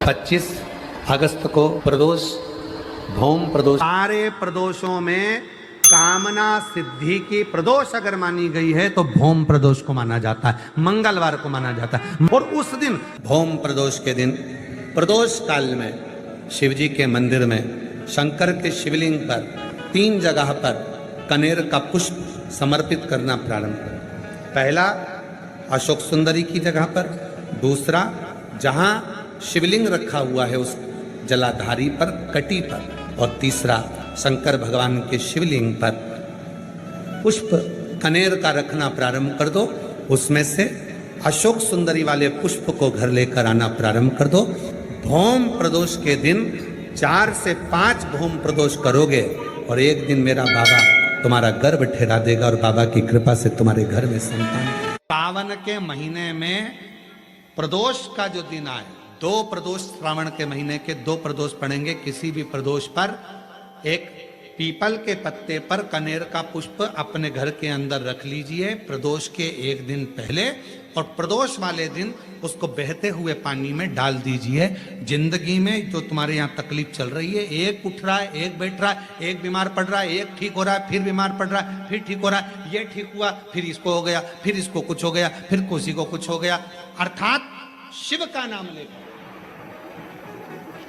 25 अगस्त को प्रदोष, भौम प्रदोष। सारे प्रदोषों में कामना सिद्धि की प्रदोष अगर मानी गई है तो भौम प्रदोष को माना जाता है, मंगलवार को माना जाता है। और उस दिन भौम प्रदोष के दिन प्रदोष काल में शिव जी के मंदिर में शंकर के शिवलिंग पर 3 जगह पर कनेर का पुष्प समर्पित करना प्रारंभ करें। पहला अशोक सुंदरी की जगह पर, दूसरा जहां शिवलिंग रखा हुआ है उस जलाधारी पर, कटी पर, और तीसरा शंकर भगवान के शिवलिंग पर पुष्प कनेर का रखना प्रारंभ कर दो। उसमें से अशोक सुंदरी वाले पुष्प को घर लेकर आना प्रारंभ कर दो। भौम प्रदोष के दिन 4 से 5 भौम प्रदोष करोगे और एक दिन मेरा बाबा तुम्हारा गर्भ ठहरा देगा और बाबा की कृपा से तुम्हारे घर में संतान। सावन के महीने में प्रदोष का जो दिन आए, 2 प्रदोष श्रावण के महीने के 2 प्रदोष पड़ेंगे। किसी भी प्रदोष पर एक पीपल के पत्ते पर कनेर का पुष्प अपने घर के अंदर रख लीजिए प्रदोष के एक दिन पहले, और प्रदोष वाले दिन उसको बहते हुए पानी में डाल दीजिए। जिंदगी में जो तुम्हारे यहाँ तकलीफ चल रही है, एक उठ रहा है, एक बैठ रहा है, एक बीमार पड़ रहा है, एक ठीक हो रहा है, फिर बीमार पड़ रहा है, फिर ठीक हो रहा है, ये ठीक हुआ, फिर इसको हो गया, फिर इसको कुछ हो गया, फिर किसी को कुछ हो गया, अर्थात शिव का नाम लेकर।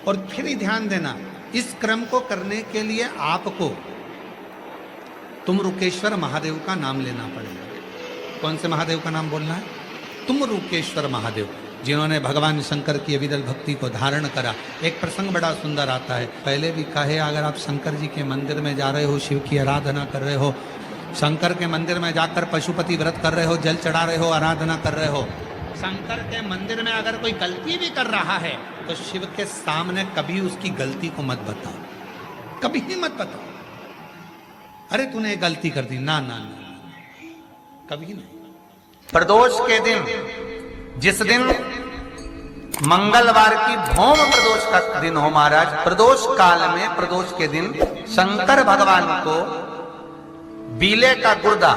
और फिर ही ध्यान देना, इस क्रम को करने के लिए आपको तुमरुकेश्वर महादेव का नाम लेना पड़ेगा। कौन से महादेव का नाम बोलना है? तुमरुकेश्वर महादेव, जिन्होंने भगवान शंकर की अविरल भक्ति को धारण करा। एक प्रसंग बड़ा सुंदर आता है, पहले भी कहे, अगर आप शंकर जी के मंदिर में जा रहे हो, शिव की आराधना कर रहे हो, शंकर के मंदिर में जाकर पशुपति व्रत कर रहे हो, जल चढ़ा रहे हो, आराधना कर रहे हो, शंकर के मंदिर में अगर कोई गलती भी कर रहा है तो शिव के सामने कभी उसकी गलती को मत बताओ, कभी ही मत बताओ, अरे तूने गलती कर दी, ना ना ना, कभी नहीं। प्रदोष के दिन, जिस दिन मंगलवार की भौम प्रदोष का दिन हो महाराज, प्रदोष काल में प्रदोष के दिन शंकर भगवान को बीले का गुर्दा,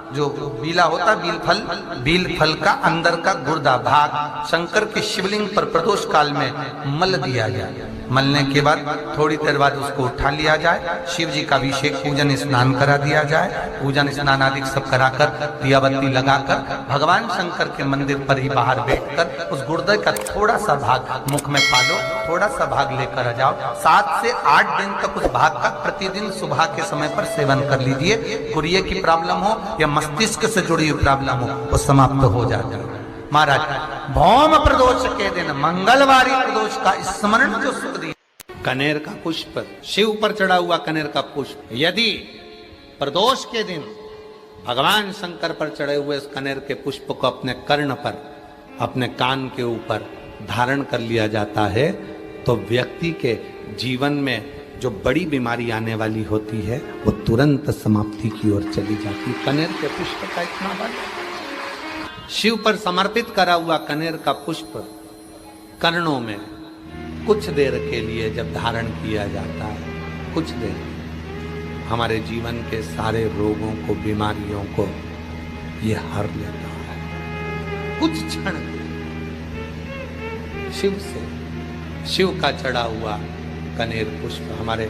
जो बीला होता बील फल का अंदर का गुर्दा भाग शंकर के शिवलिंग पर प्रदोष काल में मल दिया जाए। मलने के बाद थोड़ी देर बाद उसको उठा लिया जाए, शिव जी का अभिषेक पूजन स्नान करा दिया जाए, पूजन स्नान आदि सब कराकर दिया बत्ती लगाकर भगवान शंकर के मंदिर पर ही बाहर बैठकर उस गुर्दे का थोड़ा सा भाग मुख में पालो, थोड़ा सा भाग लेकर आ जाओ। 7 से 8 दिन तक उस भाग का प्रतिदिन सुबह के समय पर सेवन कर लीजिए। गुर्दे की प्रॉब्लम हो या मस्तिष्क से जुड़ी हुई प्रॉब्लम हो, वो समाप्त हो जाता है महाराज। भौम प्रदोष के दिन, मंगलवारी प्रदोष का स्मरण जो सुख दिया, कनेर का पुष्प, शिव पर चढ़ा हुआ कनेर का पुष्प, यदि प्रदोष के दिन भगवान शंकर पर चढ़े हुए इस कनेर के पुष्प को अपने कर्ण पर, अपने कान के ऊपर धारण कर लिया जाता है तो व्यक्ति के जीवन में जो बड़ी बीमारी आने वाली होती है वो तुरंत समाप्ति की ओर चली जाती है। कनेर के पुष्प का इतना बल, शिव पर समर्पित करा हुआ कनेर का पुष्प कर्णों में कुछ देर के लिए जब धारण किया जाता है, कुछ देर हमारे जीवन के सारे रोगों को, बीमारियों को ये हर लेता है। कुछ क्षण शिव से, शिव का चढ़ा हुआ कनेर पुष्प हमारे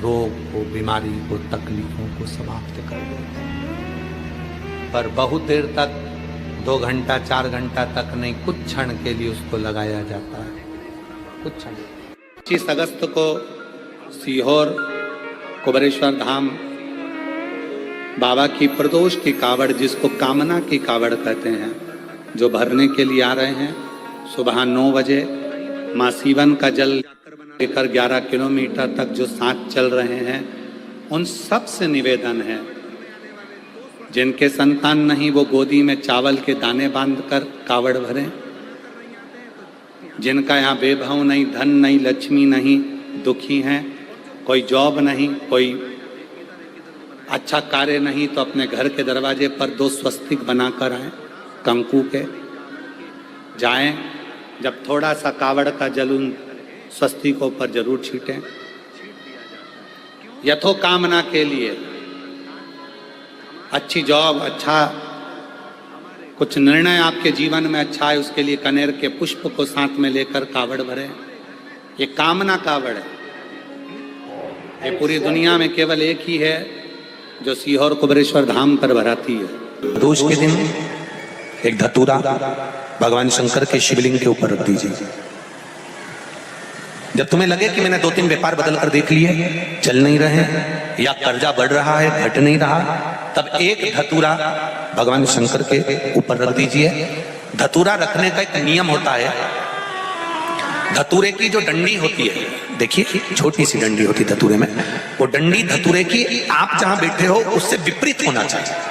रोग को, बीमारी को, तकलीफों को समाप्त कर देता है। पर बहुत देर तक, 2 घंटा 4 घंटा तक नहीं, कुछ क्षण के लिए उसको लगाया जाता है, कुछ क्षण। 25 अगस्त को सीहोर कुबेरेश्वर धाम बाबा की प्रदोष की कावड़, जिसको कामना की कावड़ कहते हैं, जो भरने के लिए आ रहे हैं, सुबह 9 बजे माँ सीवन का जल लेकर 11 किलोमीटर तक जो साथ चल रहे हैं, उन सब से निवेदन है, जिनके संतान नहीं वो गोदी में चावल के दाने बांधकर कावड़ भरें। जिनका यहाँ बेभाव नहीं, धन नहीं, लक्ष्मी नहीं, दुखी हैं, कोई जॉब नहीं, कोई अच्छा कार्य नहीं, तो अपने घर के दरवाजे पर 2 स्वस्तिक बनाकर आए, कंकु के जाएं। जब थोड़ा सा कावड़ का जल उन स्वस्तिकों पर जरूर छीटें, यथो कामना के लिए। अच्छी जॉब, अच्छा कुछ निर्णय आपके जीवन में अच्छा है, उसके लिए कनेर के पुष्प को साथ में लेकर कावड़ भरे। ये कामना कावड़ है। ये पूरी दुनिया में केवल एक ही है जो सीहोर कुबेरेश्वर धाम पर भराती है। प्रदोष के दिन एक धतूरा भगवान शंकर के शिवलिंग के ऊपर रख दीजिए। जब तुम्हें लगे कि मैंने 2-3 व्यापार बदल कर देख लिए, चल नहीं रहे, या कर्जा बढ़ रहा है, घट नहीं रहा, तब एक धतूरा भगवान शंकर के ऊपर रख दीजिए। धतूरा रखने का एक नियम होता है। धतूरे की जो डंडी होती है, देखिए छोटी सी डंडी होती है धतूरे में, वो डंडी धतूरे की आप जहां बैठे हो उससे विपरीत होना चाहिए।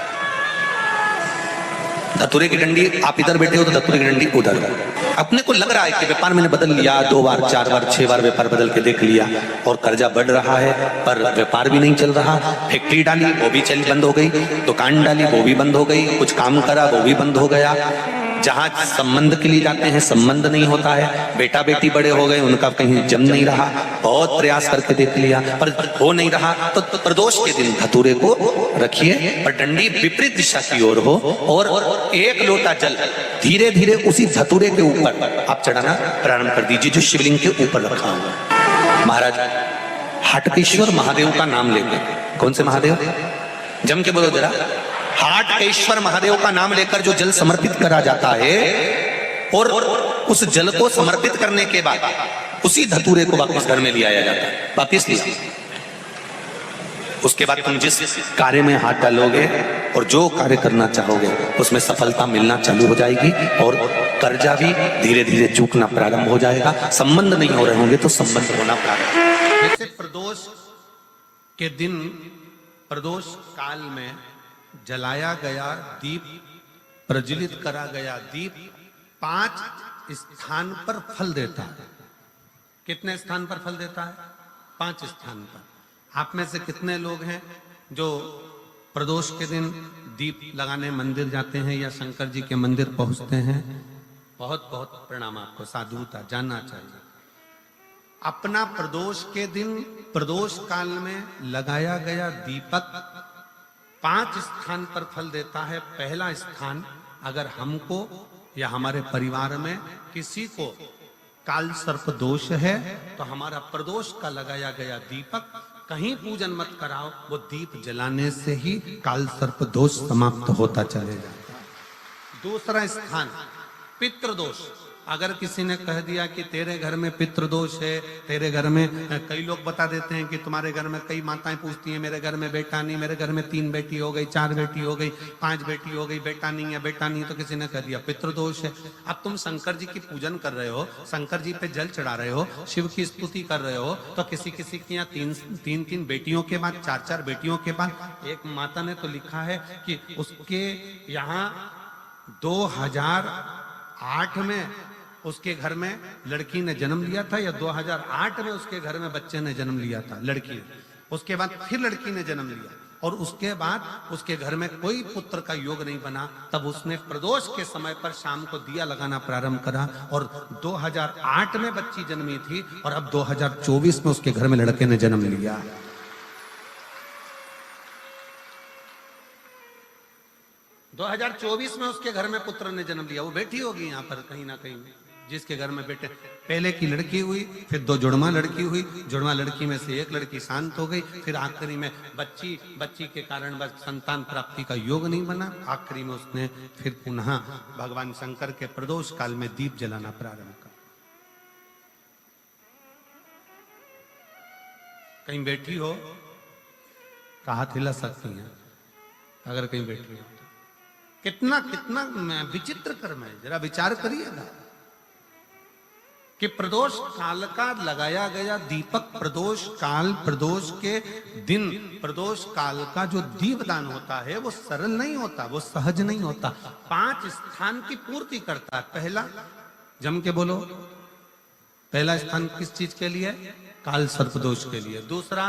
धतूरे की डंडी आप इधर बैठे हो तो धतूरे की डंडी उधर। अपने को लग रहा है कि व्यापार मैंने बदल लिया, 2 बार 4 बार 6 बार व्यापार बदल के देख लिया और कर्जा बढ़ रहा है, पर व्यापार भी नहीं चल रहा। फैक्ट्री डाली वो भी चल बंद हो गई, दुकान डाली वो भी बंद हो गई, कुछ काम करा वो भी बंद हो गया। जहां संबंध के लिए जाते हैं संबंध नहीं होता है, बेटा बेटी बड़े हो गए उनका कहीं जम नहीं रहा, बहुत प्रयास करके देख लिया पर हो नहीं रहा। तो प्रदोष के दिन धतूरे को रखिए और डंडी विपरीत दिशा की ओर हो और 1 लोटा जल धीरे धीरे उसी धतूरे के ऊपर आप चढ़ाना प्रारंभ कर दीजिए जो शिवलिंग के ऊपर रखा हुआ। महाराज हाटकेश्वर महादेव का नाम लेकर, कौन से महादेव, जम के बोलो जरा, हाटकेश्वर महादेव का नाम लेकर जो जल समर्पित करा जाता है और उस जल को समर्पित करने के बाद उसी धतूरे को वापस घर में ले आया जाता है, वापस लिया। उसके बाद तुम जिस कार्य में हाथ डालोगे और जो कार्य करना चाहोगे उसमें सफलता मिलना चालू हो जाएगी और कर्जा भी धीरे धीरे चूकना प्रारंभ हो जाएगा। संबंध नहीं हो रहे होंगे तो संबंध होना प्रारंभ। जैसे प्रदोष के दिन, प्रदोष काल में जलाया गया दीप, प्रज्वलित करा गया दीप 5 स्थान पर फल देता है। कितने स्थान पर फल देता है? 5 स्थान पर। आप में से कितने लोग हैं जो प्रदोष के दिन दीप लगाने मंदिर जाते हैं या शंकर जी के मंदिर पहुंचते हैं? बहुत बहुत प्रणाम आपको, साधुता जानना चाहिए। अपना प्रदोष के दिन, प्रदोष काल में लगाया गया दीपक 5 स्थान पर फल देता है। पहला स्थान, अगर हमको या हमारे परिवार में किसी को काल सर्प दोष है तो हमारा प्रदोष का लगाया गया दीपक कहीं पूजन मत कराओ, वो दीप जलाने से ही काल सर्प दोष समाप्त होता चले जाता है। दूसरा स्थान, पितृदोष। अगर किसी ने कह दिया कि तेरे घर में पितृदोष है, तेरे घर में, कई लोग बता देते हैं कि तुम्हारे घर में, कई माताएं पूछती हैं मेरे घर में बेटा नहीं, मेरे घर में 3 बेटी हो गई, 4 बेटी हो गई, 5 बेटी हो गई, बेटा नहीं है, बेटा नहीं, तो किसी ने कह दिया पितृदोष है। अब तुम शंकर जी की पूजन कर रहे हो, शंकर जी पे जल चढ़ा रहे हो, शिव की स्तुति कर रहे हो, तो किसी किसी की यहाँ 3 बेटियों के बाद, 4 बेटियों के बाद, एक माता ने तो लिखा है कि उसके यहाँ 2008 में उसके घर में लड़की ने जन्म लिया था, या 2008 में उसके घर में बच्चे ने जन्म लिया था, लड़की ने। उसके बाद फिर लड़की ने जन्म लिया और उसके बाद उसके घर में कोई पुत्र का योग नहीं बना। तब उसने प्रदोष के समय पर शाम को दिया लगाना प्रारंभ करा और 2008 में बच्ची जन्मी थी और अब 2024 में उसके घर में लड़के ने जन्म लिया। दो 2024 में उसके घर में पुत्र ने जन्म लिया। वो बेटी होगी यहाँ पर कहीं ना कहीं, जिसके घर में बेटे, पहले की लड़की हुई, फिर 2 जुड़वा लड़की हुई, जुड़वा लड़की में से एक लड़की शांत हो गई, फिर आखिरी में बच्ची के कारण बस संतान प्राप्ति का योग नहीं बना। आखिरी में उसने फिर पुनः भगवान शंकर के प्रदोष काल में दीप जलाना प्रारंभ कर। कहीं बैठी हो तो हाथ हिला सकती हैं, अगर कहीं बैठी हो। कितना कितना विचित्र कर्म है, जरा विचार करिएगा कि प्रदोष काल का लगाया गया दीपक, प्रदोष काल, प्रदोष के दिन, प्रदोष काल का जो दीपदान होता है वो सरल नहीं होता, वो सहज नहीं होता। 5 स्थान की पूर्ति करता है। पहला, जम के बोलो, पहला स्थान किस चीज के लिए? काल सर्पदोष के लिए। दूसरा,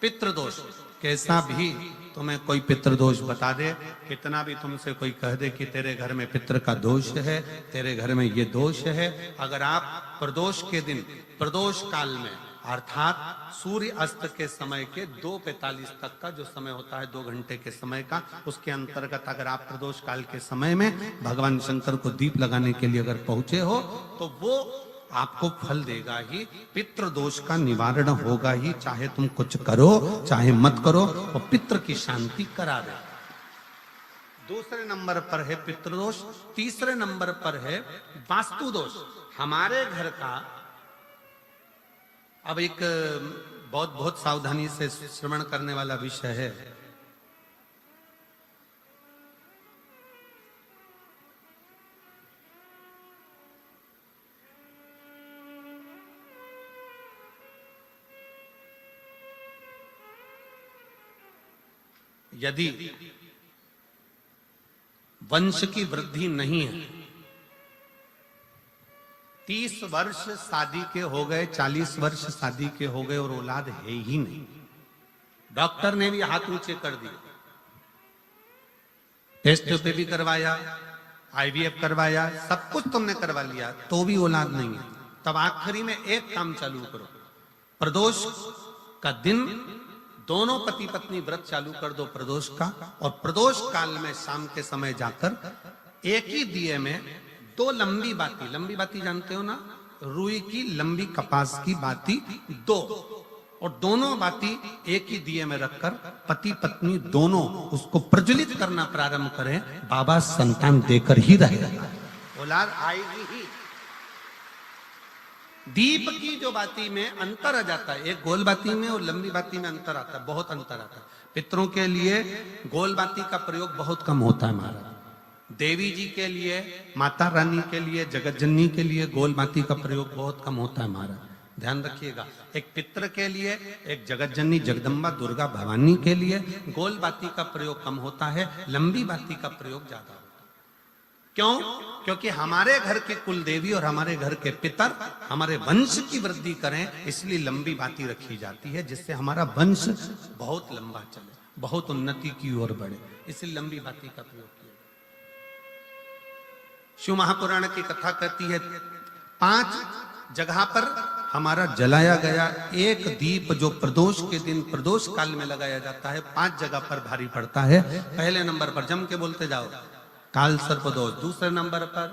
पितृदोष। कैसा भी तुम्हें कोई पितृदोष बता दे, कितना भी तुमसे कोई कह दे कि तेरे घर में पितृ का दोष है, तेरे घर में ये दोष है, अगर आप प्रदोष के दिन, प्रदोष काल में अर्थात सूर्य अस्त के समय के 2:45 तक का जो समय होता है, 2 घंटे के समय का, उसके अंतर्गत अगर आप प्रदोष काल के समय में भगवान शंकर को दीप लगाने के लिए अगर पहुंचे हो तो वो आपको फल देगा ही, पितृ दोष का निवारण होगा ही। चाहे तुम कुछ करो चाहे मत करो, वो पितृ की शांति करा दे। दूसरे नंबर पर है पितृदोष, तीसरे नंबर पर है वास्तु दोष। हमारे घर का अब एक बहुत सावधानी से श्रवण करने वाला विषय है। यदि वंश की वृद्धि नहीं है, 30 वर्ष शादी के हो गए, 40 वर्ष शादी के हो गए और औलाद है ही नहीं, डॉक्टर ने भी हाथ ऊंचे कर दिए, टेस्ट पे भी करवाया, आईवीएफ करवाया, सब कुछ तुमने करवा लिया, तो भी औलाद नहीं है, तब आखिरी में एक काम चालू करो, प्रदोष का दिन दोनों पति पत्नी व्रत चालू कर दो प्रदोष का, और प्रदोष काल में शाम के समय जाकर एक ही दिए में 2 लंबी बाती जानते हो ना, रुई की लंबी कपास की बाती 2, और दोनों बाती एक ही दिए में रखकर पति पत्नी दोनों उसको प्रज्वलित करना प्रारंभ करें, बाबा संतान देकर ही रहेगा, औलाद आएगी ही। दीप की जो बाती में अंतर आ जाता है, एक गोल बाती में और लंबी बाती में अंतर आता है, बहुत अंतर आता है। पितरों के लिए गोल बाती का प्रयोग बहुत कम होता है महाराज, देवी जी के लिए, माता रानी के लिए, जगत जननी के लिए गोल बाती का प्रयोग बहुत कम होता है महाराज, ध्यान रखिएगा। एक पितर के लिए, एक जगत जननी जगदम्बा दुर्गा भवानी के लिए गोल बाती का प्रयोग कम होता है, लंबी बाती का प्रयोग ज्यादा होता है। क्यों? क्योंकि हमारे घर के कुल देवी और हमारे घर के पितर हमारे वंश की वृद्धि करें, इसलिए लंबी बाती रखी जाती है, जिससे हमारा वंश बहुत लंबा चले, बहुत उन्नति की ओर बढ़े, इसलिए लंबी बाती का प्रयोग किया। शिव महापुराण की कथा कहती है 5 जगह पर हमारा जलाया गया एक दीप जो प्रदोष के दिन प्रदोष काल में लगाया जाता है, 5 जगह पर भारी पड़ता है। पहले नंबर पर जम के बोलते जाओ, काल सर्प दोष, दूसरे नंबर पर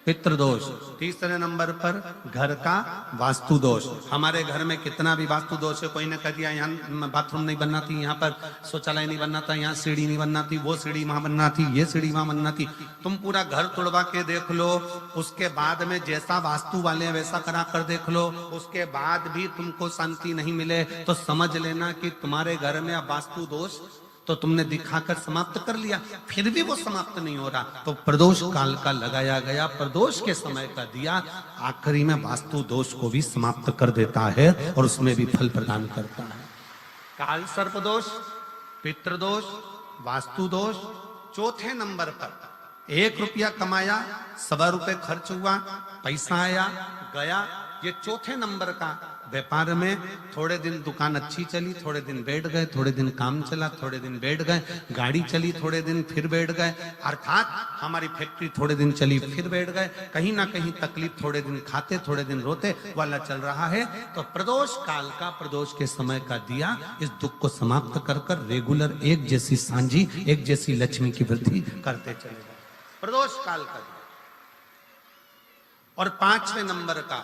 पितृदोष, तीसरे नंबर पर घर का वास्तु दोष। हमारे घर में कितना भी वास्तु दोष है, कोई ने कह दिया यहाँ बाथरूम नहीं बनना थी, यहाँ पर शौचालय नहीं बनना था, यहाँ सीढ़ी नहीं बनना थी, वो सीढ़ी वहां बनना थी, ये सीढ़ी वहां बनना थी, तुम पूरा घर तोड़वा के देख लो, उसके बाद में जैसा वास्तु वाले हैं वैसा करा कर देख लो, उसके बाद भी तुमको शांति नहीं मिले तो समझ लेना कि तुम्हारे घर में अब वास्तु दोष तो तुमने दिखाकर समाप्त कर लिया, फिर भी वो समाप्त नहीं हो रहा, तो प्रदोष काल का लगाया गया प्रदोष के समय का दिया आखिरी में वास्तु दोष को भी समाप्त कर देता है और उसमें भी फल प्रदान करता है। काल सर्प दोष, पितृदोष, वास्तु दोष। चौथे नंबर पर 1 रुपया कमाया, 1.25 रुपए खर्च हुआ, पैसा आया गया, ये चौथे नंबर का। व्यापार में थोड़े दिन दुकान अच्छी चली, थोड़े दिन बैठ गए, थोड़े दिन काम चला, थोड़े दिन बैठ गए, गाड़ी चली थोड़े दिन फिर बैठ गए, अर्थात हमारी फैक्ट्री थोड़े दिन चली फिर बैठ गए, कहीं ना कहीं तकलीफ, थोड़े दिन खाते थोड़े दिन रोते वाला चल रहा है। तो प्रदोष काल का, प्रदोष के समय का दिया इस दुख को समाप्त कर कर रेगुलर एक जैसी सांझी, एक जैसी लक्ष्मी की वृद्धि करते चले गए, प्रदोष काल का दिया। और 5वें नंबर का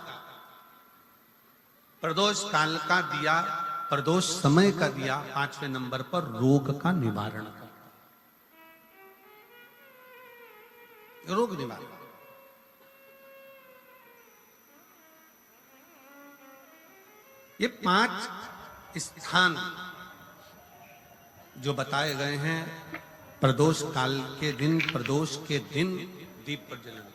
प्रदोष काल का दिया, प्रदोष समय का दिया 5वें नंबर पर रोग का निवारण करता, रोग निवारण। ये 5 स्थान जो बताए गए हैं प्रदोष काल के दिन, प्रदोष के दिन दीप प्रज्वलन।